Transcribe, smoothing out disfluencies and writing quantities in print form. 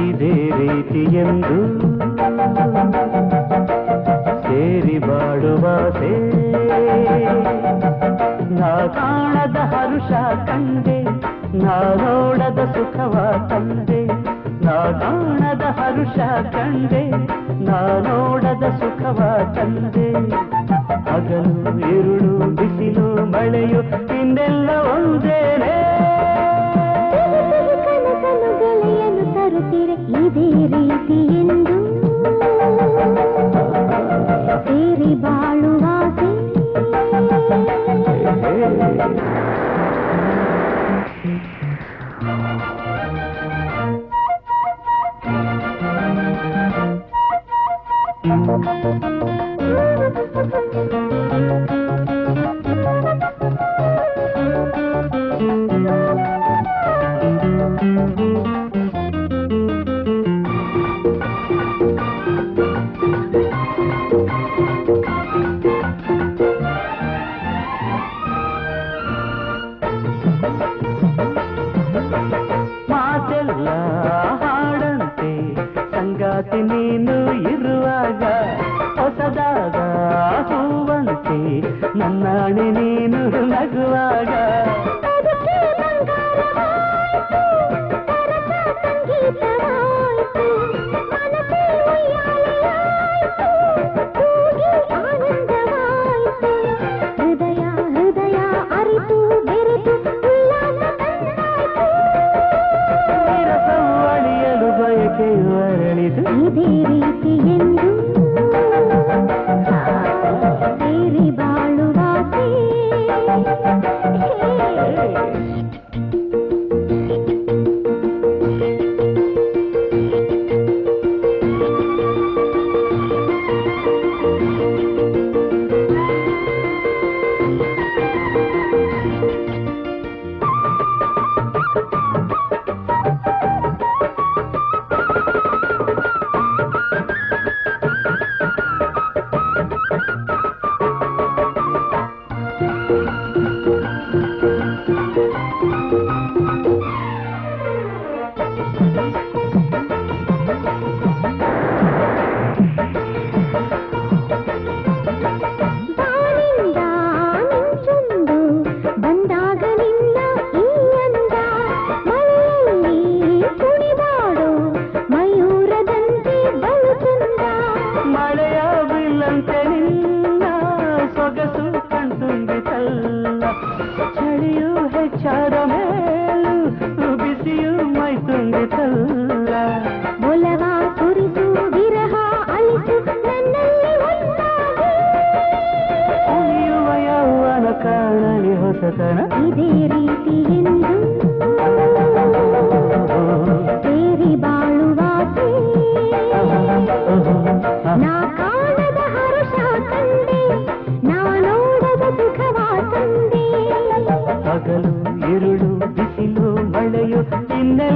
ಇದೇ ರೀತಿಯೆಂದು ಸೇರಿ ಬಾಳುವಾಸೆ ನಾ ಕಾಣದ ಹರುಷ ಕಂಡೆ ನಾ ನೋಡದ ಸುಖವ ತಂದೆ ನಾ ಕಾಣದ ಹರುಷ ಕಂಡೆ ನಾ ನೋಡದ ಸುಖವ ತಂದೆ ಹಗಲು ಇರುಳು ಬಿಸಿಲು ಮಳೆಯು ಇನ್ನೆಲ್ಲ ಒಂದೇನೆ ಕನಸನು ಗೆಳೆಯನು ತರುತ್ತಿರೆ ಇದೇ ರೀತಿಯೆಂದು ಸೇರಿ ಬಾಳುವಾಸೆ ಮಾತೆಲ್ಲ ಹಾಡಂತೆ ಸಂಗಾತಿ ನೀನು ಇರುವಾಗ ಹೊಸದಾದ ಹೂವಂತೆ ನನ್ನಾಣೆ ನೀನು ನಗುವಾಗ ಹೃದಯ ಹೃದಯ ಅರಿತು ಬೆರೆತು ಅಳಿಯಲು ಬಯಕೆಯು ಅರಳಿದು ಇದೇ ರೀತಿಯೆಂದು ಸೇರಿ ಬಾಳುವಾಸೆ ಚಳಿಯು ಹೆಚ್ಚಾದ ಮೇಲೂ ಬಿಸಿಯು ಮೈ ತುಂಬಿತಲ್ಲ ಒಲವ ಸುರಿಸು ವಿರಹ ಅಳಿಸು ನನ್ನಲ್ಲಿ ಒಂದಾಗಿ ಉಳಿಯುವ ಯೌವನ ಕಾಣಲಿ ಹೊಸತನ ಇದೇ ರೀತಿಯೆಂದು ಸೇರಿ ಬಾಳುವಾಸೆ ನಾ ಕಾಣದ ಹರುಷ ಕಂಡೆ ನಾ ನೋಡದ ಸುಖವ ತಂದೆ ಹಗಲು ಇರುಳು ಬಿಸಿಲು ಮಳೆಯು ಇನ್ನೆಲ್ಲ